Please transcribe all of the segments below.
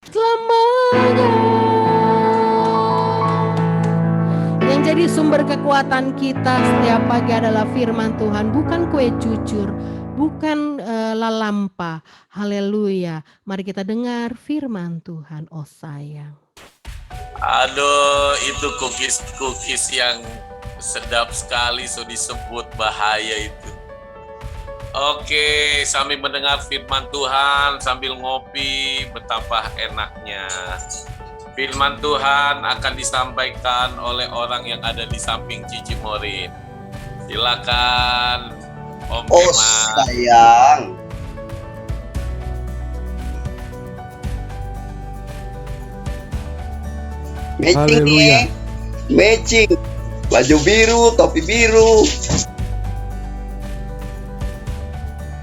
selamanya. Yang jadi sumber kekuatan kita setiap pagi adalah firman Tuhan, bukan kue cucur, bukan lalampa. Haleluya. Mari kita dengar firman Tuhan, oh sayang. Aduh, itu cookies yang sedap sekali, so disebut bahaya itu. Oke, sambil mendengar firman Tuhan, sambil ngopi, betapa enaknya. Firman Tuhan akan disampaikan oleh orang yang ada di samping Cici Morin. Silakan, Om Oh Iman. sayang. Matching nih, matching. Baju biru, topi biru.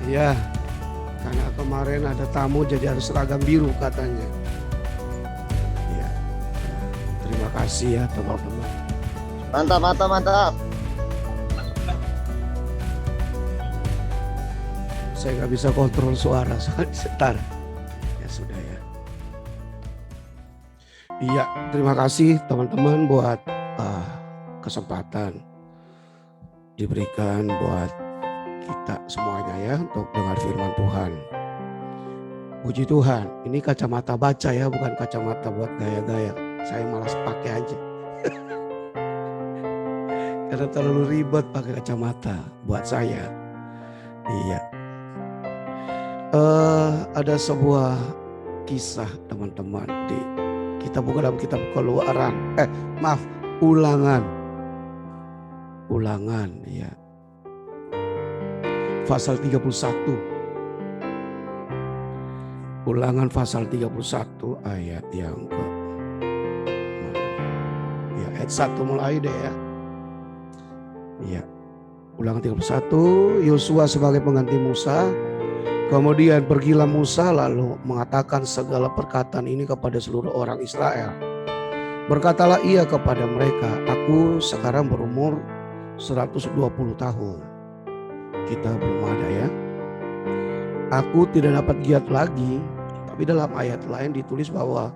Iya, karena kemarin ada tamu jadi harus seragam biru katanya. Iya, terima kasih ya teman-teman. Mantap, mantap, mantap. Saya nggak bisa kontrol suara sebentar. Ya sudah ya. Iya, terima kasih teman-teman buat kesempatan diberikan buat kita semuanya ya untuk dengar firman Tuhan. Puji Tuhan, ini kacamata baca ya, bukan kacamata buat gaya-gaya. Saya malas pakai aja. Karena terlalu ribet pakai kacamata buat saya. Iya. Ada sebuah kisah teman-teman di dalam kitab Keluaran. Ulangan ya. Pasal 31. Ulangan pasal 31 ayat yang ke ya, ayat 1 mulai deh ya. Iya. Ulangan 31, Yosua sebagai pengganti Musa. Kemudian pergilah Musa lalu mengatakan segala perkataan ini kepada seluruh orang Israel. Berkatalah ia kepada mereka, aku sekarang berumur 120 tahun. Kita belum ada ya. Aku tidak dapat giat lagi. Tapi dalam ayat lain ditulis bahwa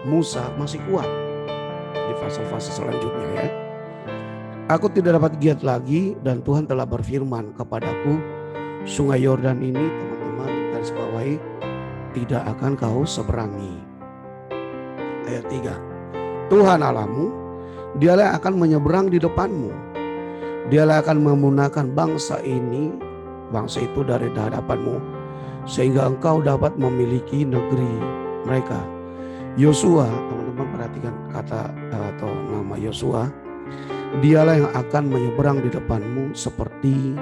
Musa masih kuat. Di fase-fase selanjutnya ya. Aku tidak dapat giat lagi dan Tuhan telah berfirman kepadaku, sungai Yordan ini teman-teman garis bawahi tidak akan kau seberangi. Ayat 3. Tuhan Allahmu, dialah yang akan menyeberang di depanmu. Dialah akan memunahkan bangsa itu dari hadapanmu, sehingga engkau dapat memiliki negeri mereka. Yosua, teman-teman perhatikan kata atau nama Yosua. Dialah yang akan menyeberang di depanmu seperti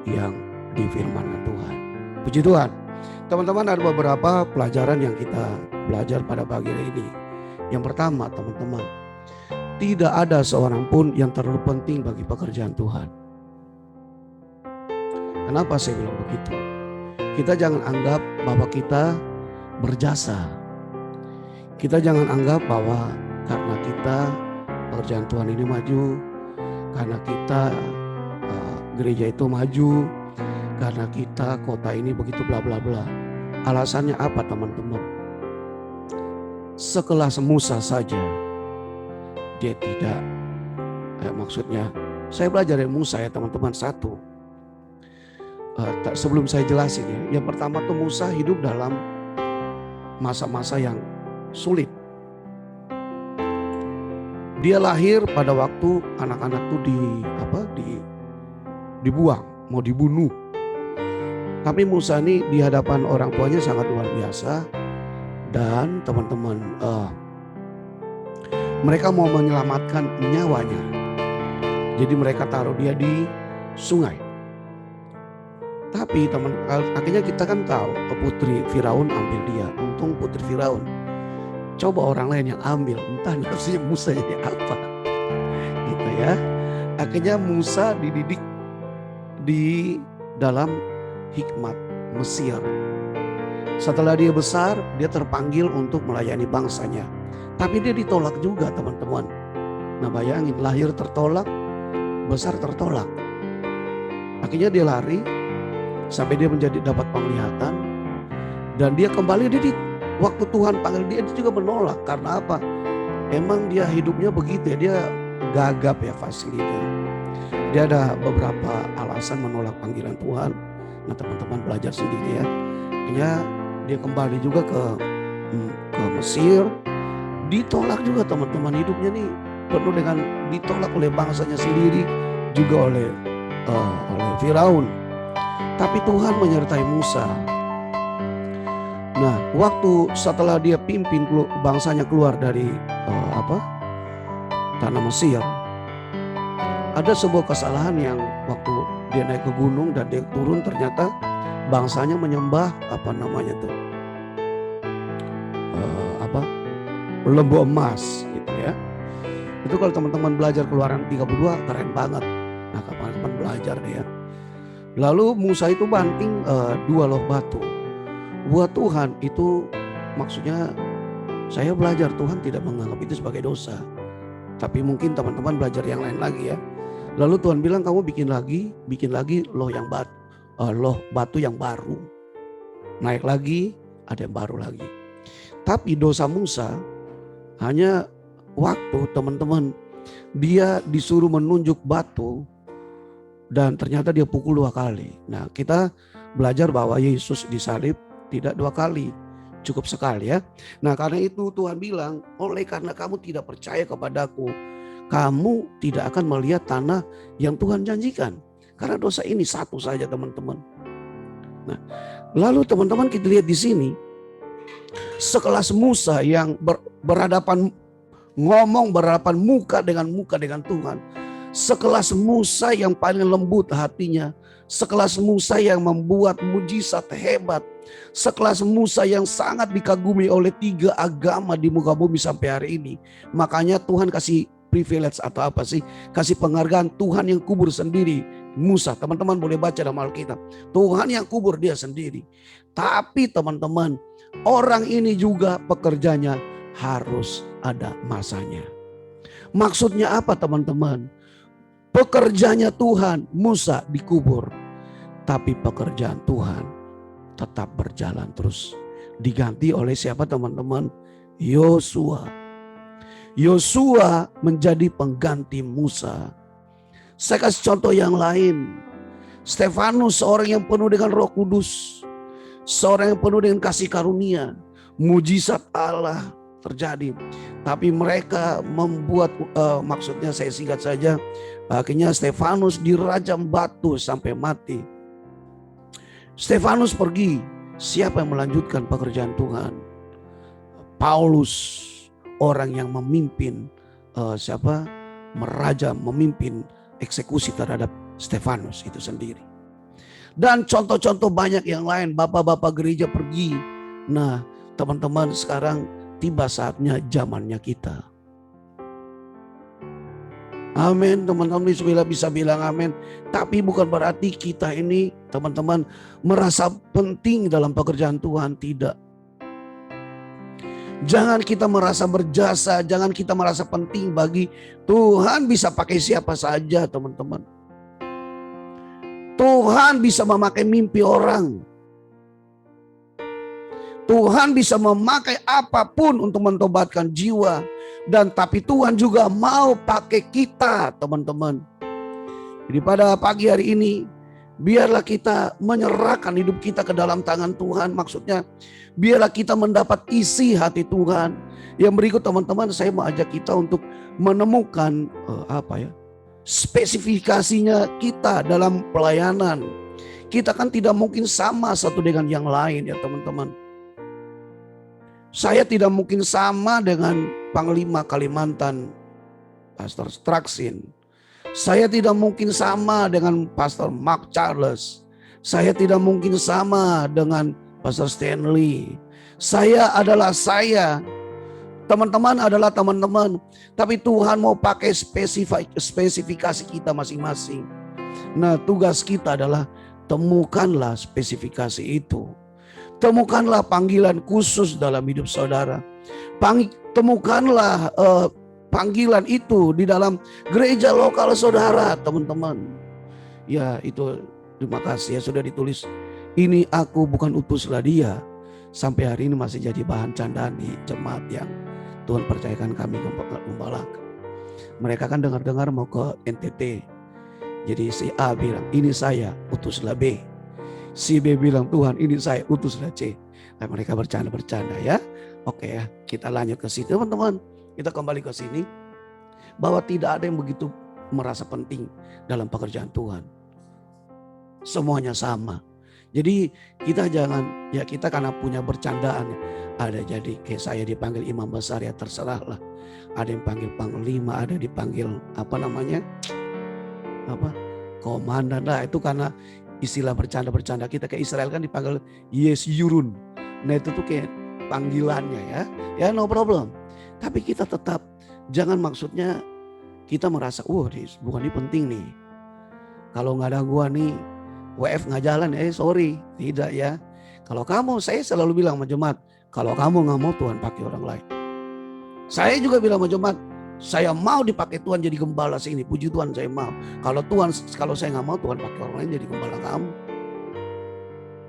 yang difirmankan Tuhan. Puji Tuhan. Teman-teman, ada beberapa pelajaran yang kita belajar pada pagi hari ini. Yang pertama teman-teman, tidak ada seorang pun yang terlalu penting bagi pekerjaan Tuhan. Kenapa saya bilang begitu? Kita jangan anggap bahwa kita berjasa. Kita jangan anggap bahwa karena kita pekerjaan Tuhan ini maju, karena kita gereja itu maju, karena kita kota ini begitu bla bla bla. Alasannya apa teman-teman? Sekelas Musa saja dia tidak maksudnya saya belajar dari Musa ya teman-teman. Satu, sebelum saya jelasin ya, yang pertama tuh Musa hidup dalam masa-masa yang sulit. Dia lahir pada waktu anak-anak tuh dibuang, mau dibunuh. Tapi Musa ini di hadapan orang tuanya sangat luar biasa. Dan teman-teman, mereka mau menyelamatkan nyawanya. Jadi mereka taruh dia di sungai. Tapi akhirnya kita kan tahu putri Firaun ambil dia. Untung putri Firaun. Coba orang lain yang ambil, entah nafsunya Musa jadi apa. Gitu ya. Akhirnya Musa dididik di dalam hikmat Mesir. Setelah dia besar, dia terpanggil untuk melayani bangsanya. Tapi dia ditolak juga teman-teman. Nah bayangin, lahir tertolak, besar tertolak. Akhirnya dia lari sampai dia dapat penglihatan. Dan dia kembali waktu Tuhan panggil dia juga menolak. Karena apa? Emang dia hidupnya begitu ya, dia gagap ya fasilitnya. Dia ada beberapa alasan menolak panggilan Tuhan. Nah teman-teman belajar sendiri ya. Dia kembali juga ke Mesir. Ditolak juga teman-teman, hidupnya nih penuh dengan ditolak oleh bangsanya sendiri, juga oleh Firaun. Tapi Tuhan menyertai Musa. Nah, waktu setelah dia pimpin bangsanya keluar dari tanah Mesir, ada sebuah kesalahan yang waktu dia naik ke gunung dan dia turun, ternyata bangsanya menyembah lembu emas gitu ya. Itu kalau teman-teman belajar Keluaran 32 keren banget. Nah, teman-teman belajar deh ya. Lalu Musa itu banting 2 loh batu. Buat Tuhan itu maksudnya saya belajar Tuhan tidak menganggap itu sebagai dosa. Tapi mungkin teman-teman belajar yang lain lagi ya. Lalu Tuhan bilang kamu bikin lagi loh batu yang baru. Naik lagi, ada yang baru lagi. Tapi dosa Musa hanya waktu teman-teman dia disuruh menunjuk batu dan ternyata dia pukul 2 kali. Nah, kita belajar bahwa Yesus disalib tidak 2 kali, cukup sekali ya. Nah, karena itu Tuhan bilang, oleh karena kamu tidak percaya kepadaku, kamu tidak akan melihat tanah yang Tuhan janjikan. Karena dosa ini satu saja teman-teman. Nah, lalu teman-teman kita lihat di sini, sekelas Musa yang berhadapan muka dengan Tuhan. Sekelas Musa yang paling lembut hatinya. Sekelas Musa yang membuat mujizat hebat. Sekelas Musa yang sangat dikagumi oleh 3 agama di muka bumi sampai hari ini. Makanya Tuhan kasih privilege atau apa sih? Kasih penghargaan Tuhan yang kubur sendiri Musa. Teman-teman boleh baca dalam Alkitab. Tuhan yang kubur dia sendiri. Tapi teman-teman, orang ini juga pekerjanya harus ada masanya. Maksudnya apa teman-teman? Pekerjaannya Tuhan, Musa dikubur. Tapi pekerjaan Tuhan tetap berjalan terus. Diganti oleh siapa teman-teman? Yosua. Yosua menjadi pengganti Musa. Saya kasih contoh yang lain. Stefanus, seorang yang penuh dengan Roh Kudus. Seorang yang penuh dengan kasih karunia. Mujizat Allah terjadi. Tapi mereka membuat, maksudnya saya singkat saja. Akhirnya Stefanus dirajam batu sampai mati. Stefanus pergi. Siapa yang melanjutkan pekerjaan Tuhan? Paulus, orang yang memimpin memimpin eksekusi terhadap Stefanus itu sendiri. Dan contoh-contoh banyak yang lain, bapak-bapak gereja pergi. Nah, teman-teman, sekarang tiba saatnya zamannya kita. Amin, teman-teman bisa bilang amin. Tapi bukan berarti kita ini, teman-teman, merasa penting dalam pekerjaan Tuhan, tidak. Jangan kita merasa berjasa, jangan kita merasa penting bagi Tuhan, bisa pakai siapa saja teman-teman. Tuhan bisa memakai mimpi orang. Tuhan bisa memakai apapun untuk mentobatkan jiwa. Dan tapi Tuhan juga mau pakai kita teman-teman. Jadi pada pagi hari ini, biarlah kita menyerahkan hidup kita ke dalam tangan Tuhan. Maksudnya biarlah kita mendapat isi hati Tuhan. Yang berikut teman-teman, saya mau ajak kita untuk menemukan spesifikasinya kita dalam pelayanan. Kita kan tidak mungkin sama satu dengan yang lain ya teman-teman. Saya tidak mungkin sama dengan Panglima Kalimantan, Pastor Straksin. Saya tidak mungkin sama dengan Pastor Mark Charles. Saya tidak mungkin sama dengan Pastor Stanley. Saya adalah saya. Teman-teman adalah teman-teman. Tapi Tuhan mau pakai spesifikasi kita masing-masing. Nah, tugas kita adalah temukanlah spesifikasi itu. Temukanlah panggilan khusus dalam hidup saudara. Temukanlah panggilan itu di dalam gereja lokal saudara, teman-teman. Ya, itu terima kasih ya sudah ditulis. Ini aku bukan utuslah dia. sampai hari ini masih jadi bahan candaan di jemaat yang Tuhan percayakan kami gembalakan. Mereka kan dengar-dengar mau ke NTT. Jadi si A bilang, ini saya, utuslah B. Si B bilang, Tuhan ini saya, utuslah C. Nah, mereka bercanda-bercanda ya. Oke ya, kita lanjut ke sini teman-teman. Kita kembali ke sini. Bahwa tidak ada yang begitu merasa penting dalam pekerjaan Tuhan. Semuanya sama. Jadi kita jangan, ya kita karena punya bercandaan. Ada jadi kayak saya dipanggil imam besar ya terserah lah. Ada yang panggil panglima, ada dipanggil komandan lah. Itu karena istilah bercanda-bercanda kita. Kayak Israel kan dipanggil Yes Yurun. Nah itu tuh kayak panggilannya ya. Ya no problem. Tapi kita tetap jangan maksudnya kita merasa bukan ini penting nih. Kalau nggak ada gua nih WF nggak jalan sorry. Tidak ya. Kalau kamu, saya selalu bilang sama jemaat, kalau kamu nggak mau Tuhan pakai orang lain. Saya juga bilang sama jemaat, saya mau dipakai Tuhan jadi gembala sini. Puji Tuhan saya mau. Kalau saya nggak mau Tuhan pakai orang lain jadi gembala kamu.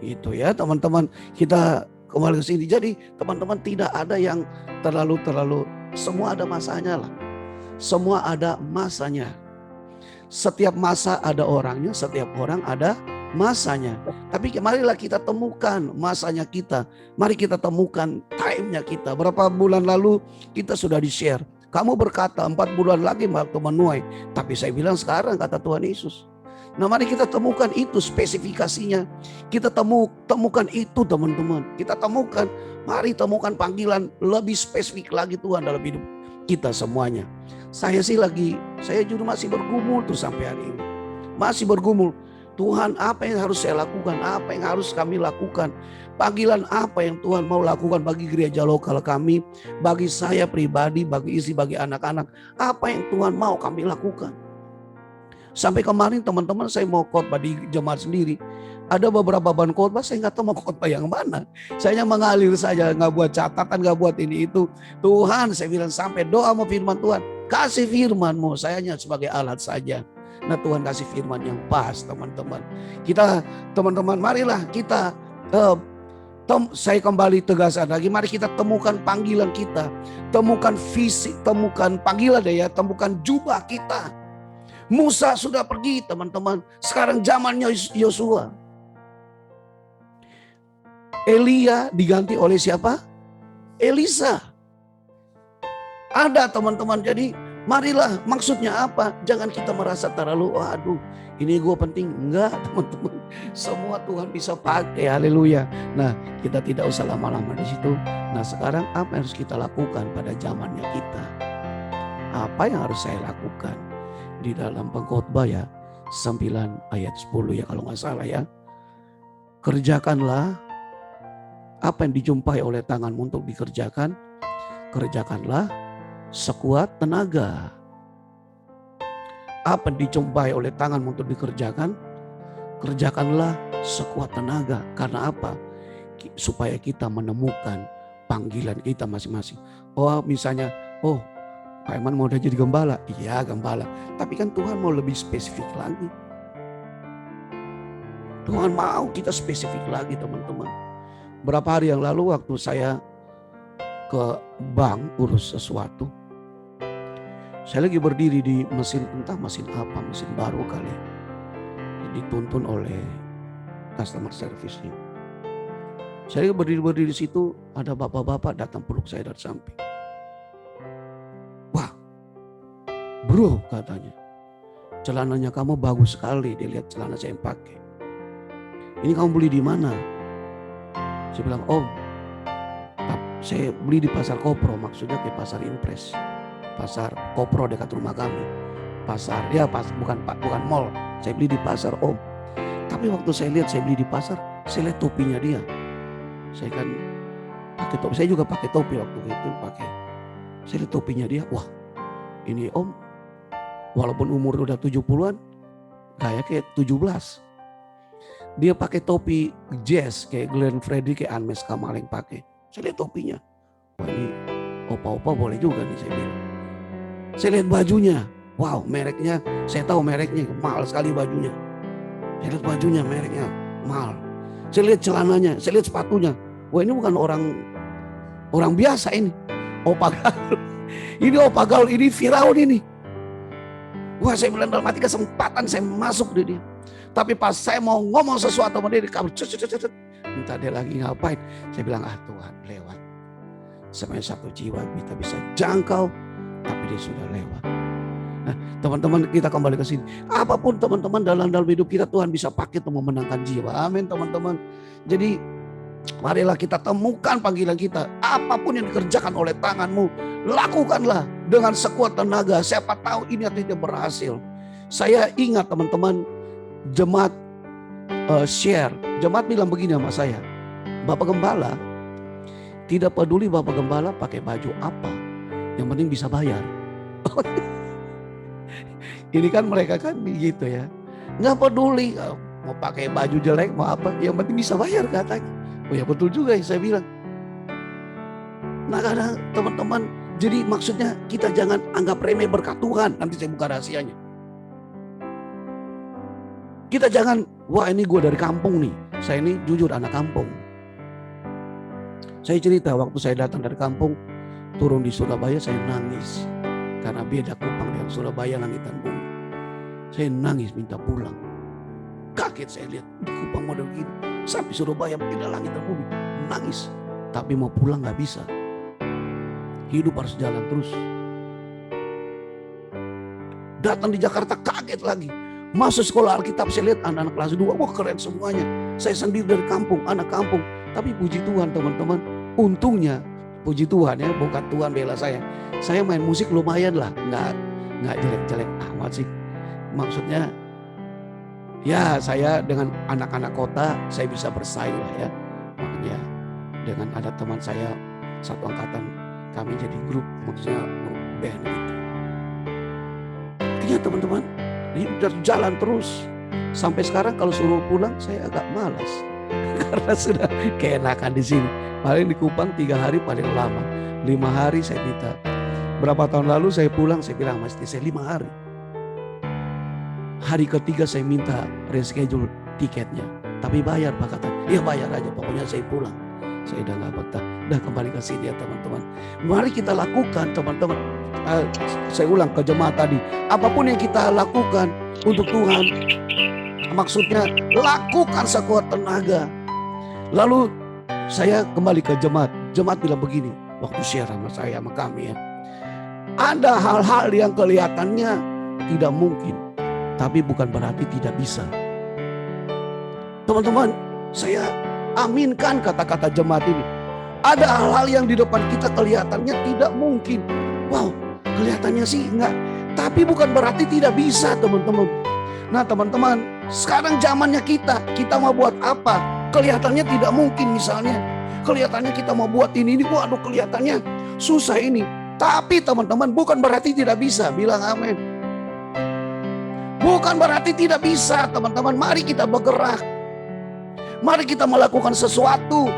Itu ya teman-teman, kita kembali ke sini. Jadi teman-teman tidak ada yang terlalu semua ada masanya lah. Semua ada masanya. Setiap masa ada orangnya, setiap orang ada masanya. Tapi marilah kita temukan masanya kita. Mari kita temukan time-nya kita. Berapa bulan lalu kita sudah di-share. Kamu berkata 4 bulan lagi waktu menuai. Tapi saya bilang sekarang kata Tuhan Yesus. Nah mari kita temukan itu spesifikasinya. Kita temukan itu teman-teman. Kita temukan, mari temukan panggilan lebih spesifik lagi Tuhan dalam hidup kita semuanya. Saya juga masih bergumul tuh sampai hari ini. Masih bergumul. Tuhan apa yang harus saya lakukan? Apa yang harus kami lakukan? Panggilan apa yang Tuhan mau lakukan bagi gereja lokal kami? Bagi saya pribadi, bagi istri, bagi anak-anak. Apa yang Tuhan mau kami lakukan? Sampai kemarin teman-teman saya mau khotbah di jemaat sendiri. Ada beberapa bahan khotbah saya nggak tahu mau khotbah yang mana. Saya mengalir saja, nggak buat catatan, nggak buat ini itu. Tuhan saya bilang sampai doa mau firman Tuhan. Kasih firman-Mu, saya hanya sebagai alat saja. Nah Tuhan kasih firman yang pas teman-teman. Teman-teman marilah kita saya kembali tegaskan lagi. Mari kita temukan panggilan kita. Temukan visi, temukan panggilan temukan jubah kita. Musa sudah pergi teman-teman. Sekarang zamannya Yosua. Elia diganti oleh siapa? Elisa. Ada teman-teman, jadi marilah maksudnya apa? Jangan kita merasa terlalu, ini gue penting. Enggak teman-teman, semua Tuhan bisa pakai, haleluya. Nah kita tidak usah lama-lama di situ. Nah sekarang apa yang harus kita lakukan pada zamannya kita? Apa yang harus saya lakukan? Di dalam Pengkhotbah 9 ayat 10 ya kalau nggak salah ya. Kerjakanlah apa yang dijumpai oleh tanganmu untuk dikerjakan. Kerjakanlah sekuat tenaga. Apa yang dijumpai oleh tanganmu untuk dikerjakan. Kerjakanlah sekuat tenaga. Karena apa? Supaya kita menemukan panggilan kita masing-masing. Misalnya, Pak Iman mau udah jadi gembala. Iya gembala. Tapi kan Tuhan mau lebih spesifik lagi. Tuhan mau kita spesifik lagi teman-teman. Berapa hari yang lalu waktu saya ke bank urus sesuatu. Saya lagi berdiri di mesin, entah mesin apa, mesin baru kali. Dituntun oleh customer service-nya. Saya berdiri di situ, ada bapak-bapak datang peluk saya dari samping. Bro katanya, celananya kamu bagus sekali. Dia lihat celana saya yang pakai. Ini kamu beli di mana? Saya bilang, saya beli di pasar Kopro, maksudnya kayak pasar Impres. Pasar Kopro dekat rumah kami. Pasar, bukan mall. Saya beli di pasar om. Tapi waktu saya beli di pasar, saya lihat topinya dia. Saya kan pakai topi, saya juga pakai topi waktu itu pakai. Saya lihat topinya dia, wah ini om. Walaupun umur udah 70-an, kayak 17. Dia pakai topi jazz kayak Glenn Fredly, kayak Anmes Kamal yang pakai. Saya lihat topinya. Wah ini opa-opa boleh juga nih saya bilang. Saya lihat bajunya. Wow mereknya, saya tahu mereknya mahal sekali bajunya. Saya lihat bajunya mereknya mahal. Saya lihat celananya, saya lihat sepatunya. Wah, ini bukan orang biasa ini. Opa gaul. Ini opa gaul, ini Firaun ini. Wah, saya bilang dalam hati kesempatan saya masuk di dia. Tapi pas saya mau ngomong sesuatu sama dia, dia kabur. Entah dia lagi ngapain. Saya bilang, Tuhan lewat. Sebenarnya satu jiwa kita bisa jangkau, tapi dia sudah lewat. Nah, teman-teman, kita kembali ke sini. Apapun teman-teman dalam hidup kita, Tuhan bisa pakai untuk memenangkan jiwa. Amin teman-teman. Jadi marilah kita temukan panggilan kita. Apapun yang dikerjakan oleh tanganmu, lakukanlah dengan sekuat tenaga. Siapa tahu ini atau tidak berhasil. Saya ingat teman-teman, jemaat share. Jemaat bilang begini sama saya, Bapak Gembala, tidak peduli Bapak Gembala pakai baju apa, yang penting bisa bayar. Ini kan mereka kan begitu ya. Nggak peduli mau pakai baju jelek mau apa, yang penting bisa bayar katanya. Oh ya betul juga ya, saya bilang. Nah kadang teman-teman, jadi maksudnya kita jangan anggap remeh berkat Tuhan. Nanti saya buka rahasianya. Kita jangan, wah ini gue dari kampung nih. Saya ini jujur anak kampung. Saya cerita waktu saya datang dari kampung, turun di Surabaya saya nangis. Karena beda Kupang dengan Surabaya, langit dan bumi. Saya nangis minta pulang. Kaget saya lihat di Kupang model gini. Sampai Surabaya beda langit dan bumi. Nangis. Tapi mau pulang gak bisa. Hidup harus jalan terus. Datang di Jakarta kaget lagi. Masuk sekolah Alkitab saya lihat anak-anak kelas 2. Wah keren semuanya. Saya sendiri dari kampung, anak kampung. Tapi puji Tuhan teman-teman. Untungnya puji Tuhan ya, bukan Tuhan bela saya. Saya main musik lumayan lah. Nggak jelek-jelek amat sih. Maksudnya ya saya dengan anak-anak kota saya bisa bersaing lah ya. Makanya dengan ada teman saya satu angkatan, kami jadi grup, maksudnya grup band gitu. Akhirnya teman-teman hidup jalan terus. Sampai sekarang kalau suruh pulang saya agak malas. Karena sudah keenakan di sini. Paling di Kupang 3 hari paling lama. 5 hari saya minta. Berapa tahun lalu saya pulang, saya bilang mesti saya 5 hari. Hari ketiga saya minta reschedule tiketnya. Tapi bayar Pak kata. Ya bayar aja, pokoknya saya pulang. Saya udah gak betah. Udah kembali ke sini ya teman-teman. Mari kita lakukan teman-teman. Saya ulang ke jemaat tadi. Apapun yang kita lakukan untuk Tuhan. Maksudnya lakukan sekuat tenaga. Lalu saya kembali ke jemaat. Jemaat bilang begini. Waktu share sama saya, sama kami ya. Ada hal-hal yang kelihatannya tidak mungkin. Tapi bukan berarti tidak bisa. Teman-teman, saya aminkan kata-kata jemaat ini. Ada hal-hal yang di depan kita kelihatannya tidak mungkin. Wow, kelihatannya sih enggak. Tapi bukan berarti tidak bisa teman-teman. Nah teman-teman, sekarang zamannya kita mau buat apa? Kelihatannya tidak mungkin misalnya. Kelihatannya kita mau buat ini, waduh kelihatannya susah ini. Tapi teman-teman bukan berarti tidak bisa, bilang amin. Bukan berarti tidak bisa teman-teman, mari kita bergerak. Mari kita melakukan sesuatu.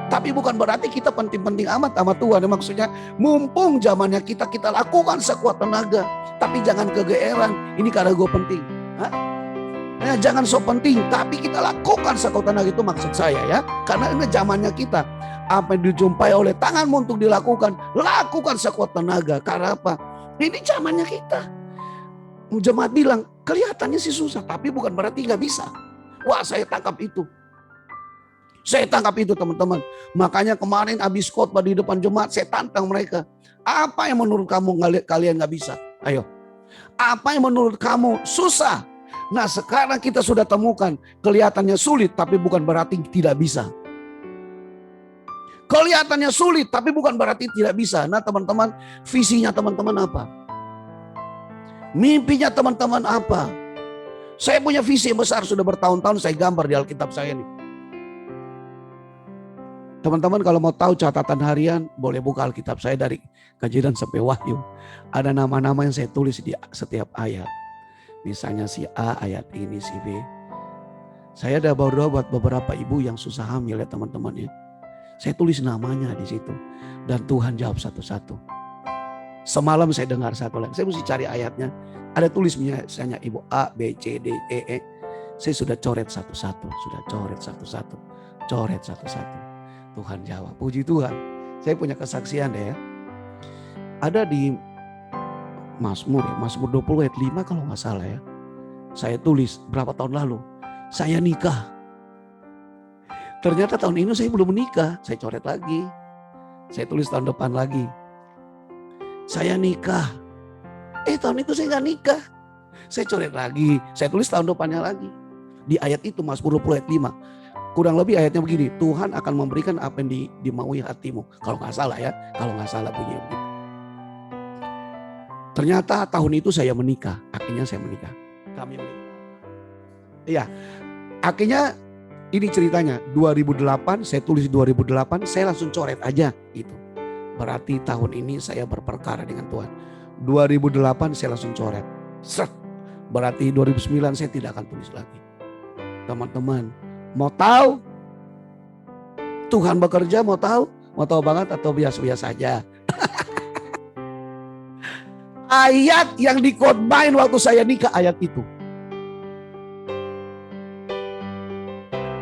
Tapi bukan berarti kita penting-penting amat sama Tuhan. Maksudnya mumpung zamannya kita lakukan sekuat tenaga. Tapi jangan kegeeran, ini karena gue penting. Nah, jangan so penting, tapi kita lakukan sekuat tenaga, itu maksud saya ya. Karena ini zamannya kita. Apa yang dijumpai oleh tanganmu untuk dilakukan, lakukan sekuat tenaga. Karena apa? Ini zamannya kita. Jemaat bilang, kelihatannya sih susah, tapi bukan berarti gak bisa. Wah, saya tangkap itu. Saya tangkap itu teman-teman. Makanya kemarin habis khotbah di depan jemaat, saya tantang mereka. Apa yang menurut kamu kalian gak bisa? Ayo. Apa yang menurut kamu susah? Nah sekarang kita sudah temukan, kelihatannya sulit tapi bukan berarti tidak bisa. Kelihatannya sulit tapi bukan berarti tidak bisa. Nah teman-teman, visinya teman-teman apa? Mimpinya teman-teman apa? Saya punya visi yang besar, sudah bertahun-tahun saya gambar di Alkitab saya ini. Teman-teman kalau mau tahu catatan harian, boleh buka Alkitab saya dari Kejadian sampai Wahyu. Ada nama-nama yang saya tulis di setiap ayat. Misalnya si A ayat ini, si B. Saya ada berdoa buat beberapa ibu yang susah hamil ya teman-teman ya. Saya tulis namanya di situ. Dan Tuhan jawab satu-satu. Semalam saya dengar satu lagi. Saya mesti cari ayatnya. Ada tulis misalnya ibu A, B, C, D, E, E. Saya sudah coret satu-satu. Sudah coret satu-satu. Coret satu-satu. Tuhan jawab. Puji Tuhan. Saya punya kesaksian deh ya. Ada di Mazmur 20 ayat 5 kalau nggak salah ya. Saya tulis berapa tahun lalu. Saya nikah. Ternyata tahun ini saya belum menikah. Saya coret lagi. Saya tulis tahun depan lagi. Saya nikah. Tahun itu saya nggak nikah. Saya coret lagi. Saya tulis tahun depannya lagi. Di ayat itu Mazmur 20 ayat 5. Kurang lebih ayatnya begini. Tuhan akan memberikan apa yang dimaui hatimu. Kalau nggak salah ya. Kalau nggak salah bunyinya begitu. Ternyata tahun itu saya menikah. Akhirnya saya menikah. Kami menikah. Iya. Akhirnya ini ceritanya. 2008 saya tulis 2008. Saya langsung coret aja gitu. Berarti tahun ini saya berperkara dengan Tuhan. 2008 saya langsung coret. Set. Berarti 2009 saya tidak akan tulis lagi. Teman-teman, mau tahu Tuhan bekerja, mau tahu banget atau biasa-biasa aja? Ayat yang dikhotbahin waktu saya nikah, ayat itu.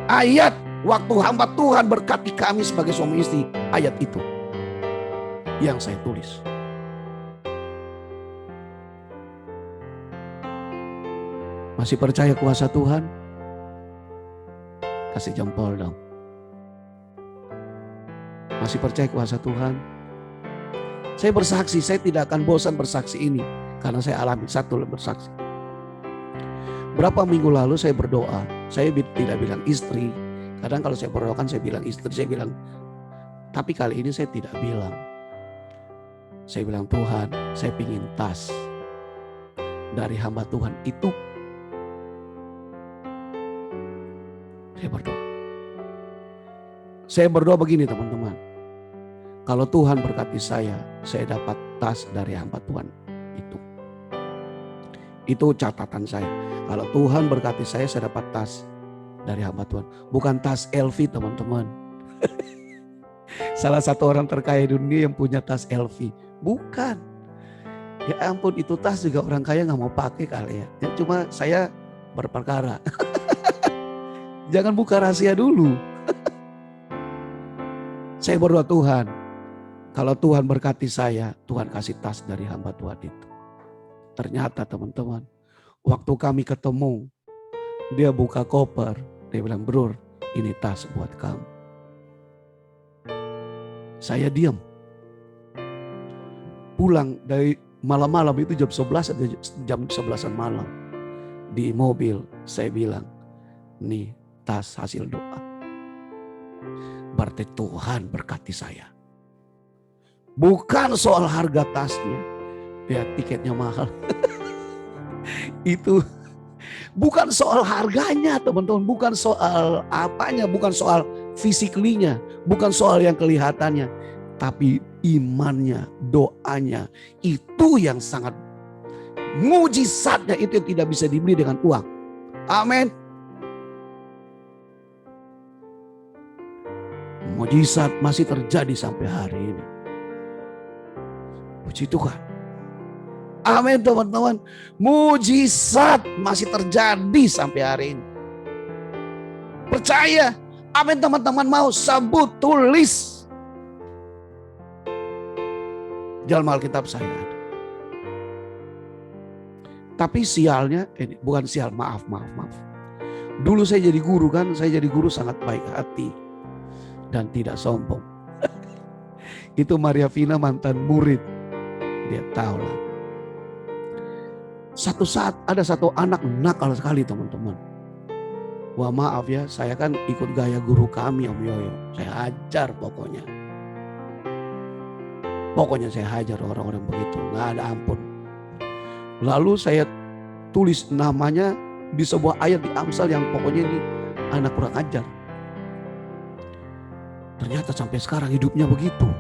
Ayat waktu hamba Tuhan berkati kami sebagai suami istri, ayat itu yang saya tulis. Masih percaya kuasa Tuhan? Kasih jempol dong. Masih percaya kuasa Tuhan? Saya bersaksi, saya tidak akan bosan bersaksi ini. Karena saya alami satu bersaksi. Berapa minggu lalu saya berdoa. Saya tidak bilang istri. Kadang kalau saya berdoa kan saya bilang istri, saya bilang. Tapi kali ini saya tidak bilang. Saya bilang Tuhan, saya pingin tas dari hamba Tuhan itu. Saya berdoa begini teman-teman. Kalau Tuhan berkati saya dapat tas dari hamba Tuhan itu. Itu catatan saya. Kalau Tuhan berkati saya dapat tas dari hamba Tuhan. Bukan tas LV teman-teman. Salah satu orang terkaya di dunia yang punya tas LV. Bukan. Ya ampun, itu tas juga orang kaya gak mau pakai kali ya. Cuma saya berperkara. Jangan buka rahasia dulu. Saya berdoa Tuhan, kalau Tuhan berkati saya, Tuhan kasih tas dari hamba Tuhan itu. Ternyata teman-teman, waktu kami ketemu, dia buka koper, dia bilang, "Bro, ini tas buat kamu." Saya diam. Pulang dari malam-malam itu jam 11 atau jam 11-an malam. Di mobil saya bilang, "Nih tas hasil doa." Berarti Tuhan berkati saya. Bukan soal harga tasnya. Ya tiketnya mahal. Itu bukan soal harganya teman-teman. Bukan soal apanya. Bukan soal fisiklinya. Bukan soal yang kelihatannya. Tapi imannya, doanya. Itu yang sangat mujizatnya, itu yang tidak bisa dibeli dengan uang. Amin. Mujizat masih terjadi sampai hari ini. Puji Tuhan. Amin teman-teman. Mujizat masih terjadi sampai hari ini. Percaya. Amin teman-teman, mau sabut tulis. Dalam Alkitab saya ada. Tapi sialnya, bukan sial, maaf. Dulu saya jadi guru kan, saya jadi guru sangat baik hati. Dan tidak sombong. Itu Maria Vina mantan murid. Dia tahu lah. Satu saat ada satu anak nakal sekali teman-teman. Wah maaf ya, saya kan ikut gaya guru kami Om Yoyo. Saya hajar pokoknya. Pokoknya saya hajar orang-orang begitu. Gak ada ampun. Lalu saya tulis namanya di sebuah ayat di Amsal yang pokoknya ini anak kurang ajar. Ternyata sampai sekarang hidupnya begitu.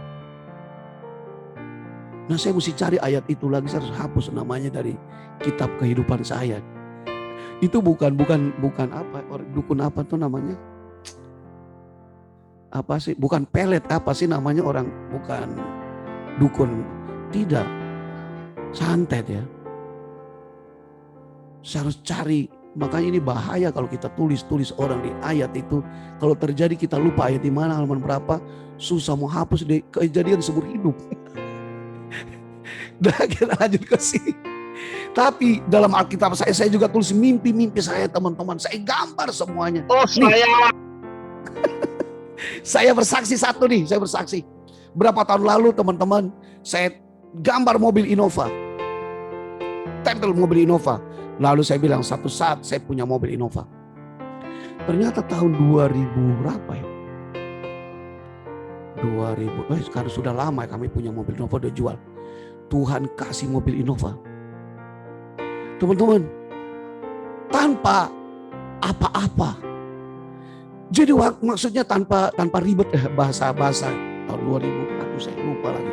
Nah saya mesti cari ayat itu lagi, saya harus hapus namanya dari kitab kehidupan saya. Itu bukan apa, dukun apa tuh namanya? Apa sih? Bukan pelet, apa sih namanya orang, bukan dukun. Tidak. Santet ya. Saya harus cari Makanya ini bahaya kalau kita tulis orang di ayat itu. Kalau terjadi kita lupa ayat di mana, halaman berapa, susah mau hapus di Kejadian seumur hidup. Dah kita lanjut ke sini. Tapi dalam Alkitab saya juga tulis mimpi-mimpi saya teman-teman. Saya gambar semuanya. Oh saya. Saya bersaksi satu nih, saya bersaksi. Berapa tahun lalu teman-teman, saya gambar mobil Innova. Tempel mobil Innova. Lalu saya bilang satu saat saya punya mobil Innova. Ternyata tahun 2000 berapa ya? 2000, sekarang sudah lama kami punya mobil Innova udah jual. Tuhan kasih mobil Innova. Teman-teman, tanpa apa-apa. Jadi maksudnya tanpa ribet bahasa-bahasa tahun 2000, aduh saya lupa lagi.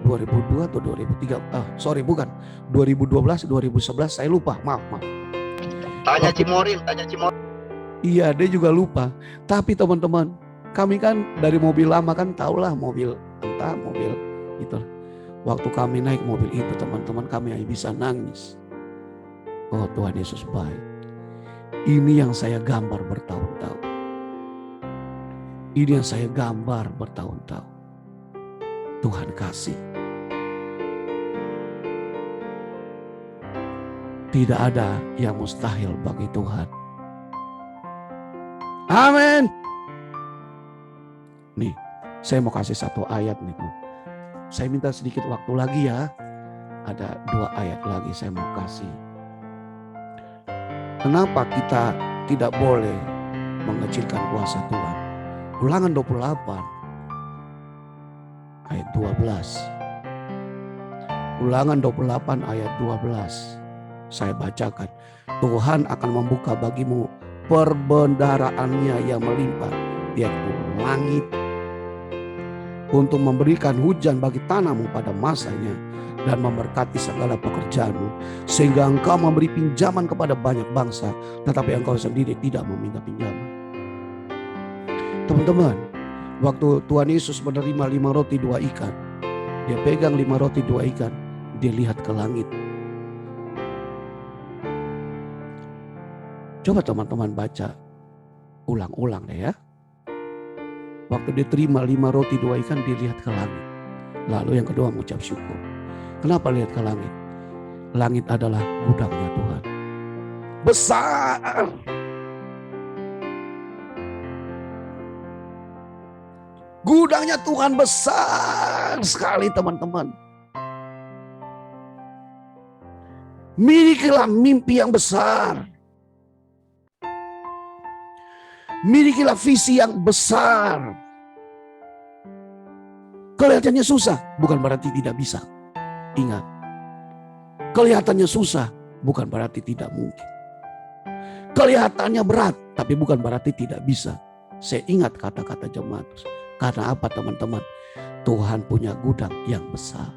2002 atau 2003, sorry bukan. 2012, 2011 saya lupa, maaf. Tanya Cimorin. Iya, dia juga lupa. Tapi teman-teman, kami kan dari mobil lama kan tahulah mobil entah mobil itu. Waktu kami naik mobil itu teman-teman kami hanya bisa nangis. Oh Tuhan Yesus baik. Ini yang saya gambar bertahun-tahun. Ini yang saya gambar bertahun-tahun. Tuhan kasih. Tidak ada yang mustahil bagi Tuhan. Amin. Nih, saya mau kasih satu ayat nih. Saya minta sedikit waktu lagi ya. Ada 2 ayat lagi saya mau kasih. Kenapa kita tidak boleh mengecilkan kuasa Tuhan? Ulangan 28 ayat 12. Ulangan 28 ayat 12. Saya bacakan. Tuhan akan membuka bagimu perbendaharaannya yang melimpah, yaitu langit, untuk memberikan hujan bagi tanahmu pada masanya dan memberkati segala pekerjaanmu, sehingga engkau memberi pinjaman kepada banyak bangsa, tetapi engkau sendiri tidak meminta pinjaman. Teman-teman, waktu Tuhan Yesus menerima 5 roti 2 ikan, dia pegang 5 roti 2 ikan, dia lihat ke langit. Coba teman-teman baca ulang-ulang deh ya. Waktu dia terima 5 roti 2 ikan, dia lihat ke langit. Lalu yang kedua mengucap syukur. Kenapa lihat ke langit? Langit adalah gudangnya Tuhan. Besar. Gudangnya Tuhan besar sekali teman-teman. Milikilah mimpi yang besar. Milikilah visi yang besar. Kelihatannya susah, bukan berarti tidak bisa. Ingat, kelihatannya susah, bukan berarti tidak mungkin. Kelihatannya berat, tapi bukan berarti tidak bisa. Saya ingat kata-kata jemaat. Karena apa teman-teman? Tuhan punya gudang yang besar.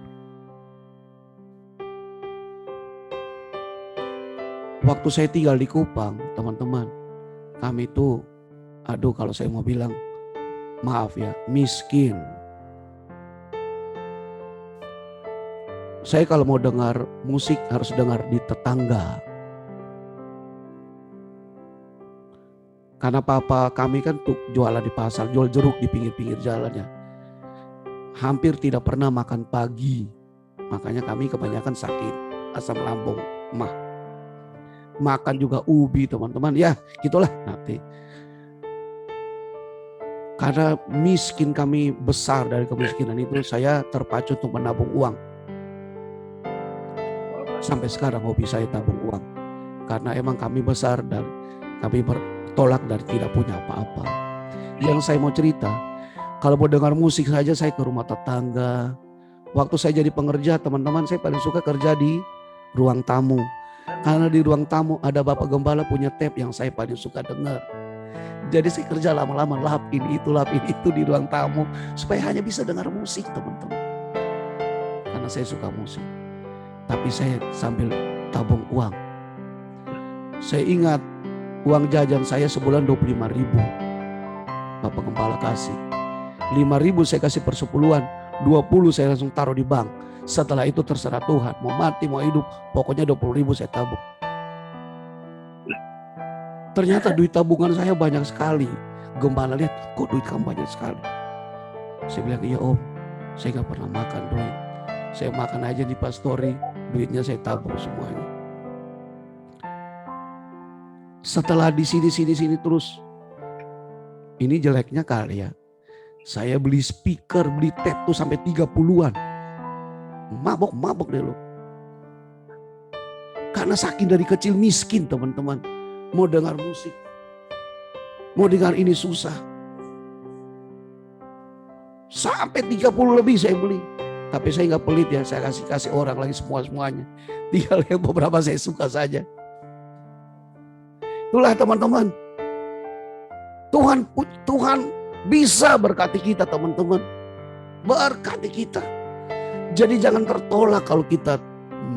Waktu saya tinggal di Kupang, teman-teman, kami itu kalau saya mau bilang, maaf ya, miskin. Saya kalau mau dengar musik harus dengar di tetangga. Karena papa kami kan tuh jualan di pasar, jual jeruk di pinggir-pinggir jalannya. Hampir tidak pernah makan pagi. Makanya kami kebanyakan sakit asam lambung, makan juga ubi teman-teman. Ya gitulah nanti. Karena miskin kami besar dari kemiskinan itu, saya terpacu untuk menabung uang. Sampai sekarang hobi saya tabung uang. Karena emang kami besar dan kami bertolak dari tidak punya apa-apa. Yang saya mau cerita, kalau mau dengar musik saja saya ke rumah tetangga. Waktu saya jadi pengerja teman-teman, saya paling suka kerja di ruang tamu. Karena di ruang tamu ada Bapak Gembala punya tape yang saya paling suka dengar. Jadi saya kerja lama-lama lapin itu di ruang tamu supaya hanya bisa dengar musik teman-teman. Karena saya suka musik. Tapi saya sambil tabung uang. Saya ingat uang jajan saya sebulan 25.000. Bapak Gembala kasih. 5.000 saya kasih persepuluhan. 20 saya langsung taruh di bank. Setelah itu terserah Tuhan. Mau mati mau hidup. Pokoknya 20.000 saya tabung. Ternyata duit tabungan saya banyak sekali. Gembala lihat, kok duit kamu banyak sekali. Saya bilang, iya om, saya nggak pernah makan duit. Saya makan aja di pastori, duitnya saya tabung semuanya. Setelah di sini terus, ini jeleknya kali ya. Saya beli speaker, beli tape tuh sampai 30-an. Mabok deh lo. Karena saking dari kecil miskin teman-teman. Mau dengar musik, mau dengar ini susah. Sampai 30 lebih saya beli. Tapi saya nggak pelit ya, saya kasih orang lagi semuanya. Tinggal yang beberapa saya suka saja. Itulah teman-teman. Tuhan bisa berkati kita teman-teman. Berkati kita. Jadi jangan tertolak kalau kita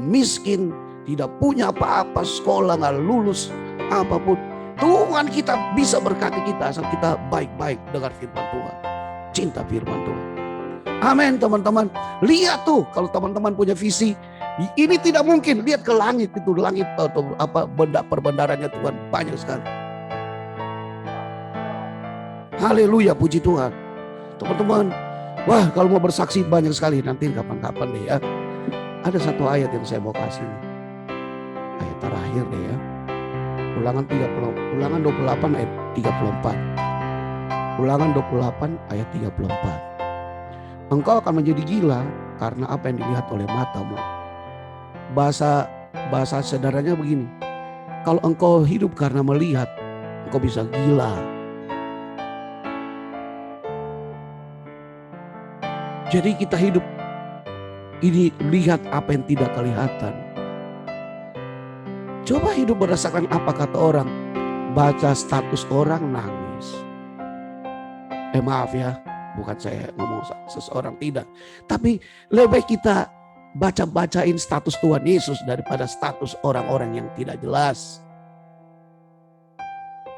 miskin, tidak punya apa-apa, sekolah nggak lulus, apapun. Tuhan kita bisa berkati kita asal kita baik-baik dengar firman Tuhan. Cinta firman Tuhan. Amin teman-teman. Lihat tuh kalau teman-teman punya visi. Ini tidak mungkin. Lihat ke langit itu. Langit atau apa benda perbendaharanya Tuhan banyak sekali. Haleluya, puji Tuhan. Teman-teman. Wah kalau mau bersaksi banyak sekali. Nanti kapan-kapan deh ya. Ada satu ayat yang saya mau kasih. Ayat terakhir deh ya. Ulangan 28 ayat 34. Ulangan 28 ayat 34. Engkau akan menjadi gila karena apa yang dilihat oleh matamu. Bahasa sederhananya begini. Kalau engkau hidup karena melihat, engkau bisa gila. Jadi kita hidup ini lihat apa yang tidak kelihatan. Coba hidup berdasarkan apa kata orang. Baca status orang nangis. Maaf ya, bukan saya ngomong seseorang, tidak. Tapi lebih baik kita bacain status Tuhan Yesus daripada status orang-orang yang tidak jelas.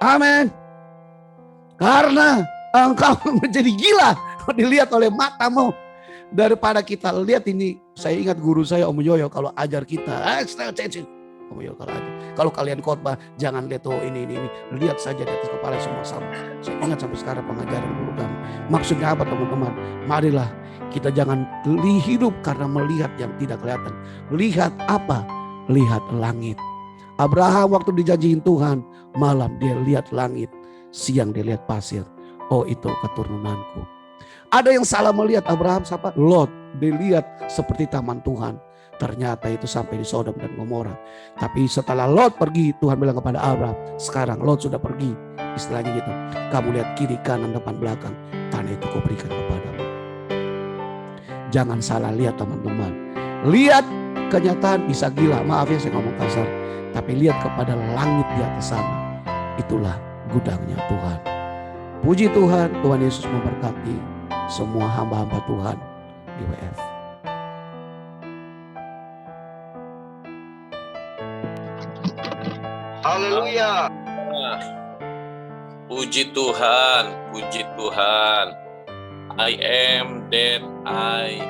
Amin. Karena engkau menjadi gila dilihat oleh matamu. Daripada kita lihat ini, saya ingat guru saya Om Yoyo kalau ajar kita, Om Yoyo kalau kalian khotbah jangan lihat ini, lihat saja di atas kepala semua sama. Saya ingat sampai sekarang pengajaran guru kami. Maksudnya apa teman-teman? Marilah kita jangan hidup karena melihat yang tidak kelihatan. Lihat apa? Lihat langit. Abraham waktu dijanjiin Tuhan, malam dia lihat langit, siang dia lihat pasir. Oh itu keturunanku. Ada yang salah melihat Abraham siapa? Lot. Dilihat seperti taman Tuhan. Ternyata itu sampai di Sodom dan Gomora. Tapi setelah Lot pergi, Tuhan bilang kepada Abraham, sekarang Lot sudah pergi. Istilahnya gitu. Kamu lihat kiri, kanan, depan, belakang. Tanah itu kau berikan kepadamu. Jangan salah lihat teman-teman. Lihat kenyataan bisa gila. Maaf ya saya ngomong kasar. Tapi lihat kepada langit di atas sana. Itulah gudangnya Tuhan. Puji Tuhan, Tuhan Yesus memberkati semua hamba-hamba Tuhan di WF. Haleluya. Puji Tuhan, puji Tuhan. I am that I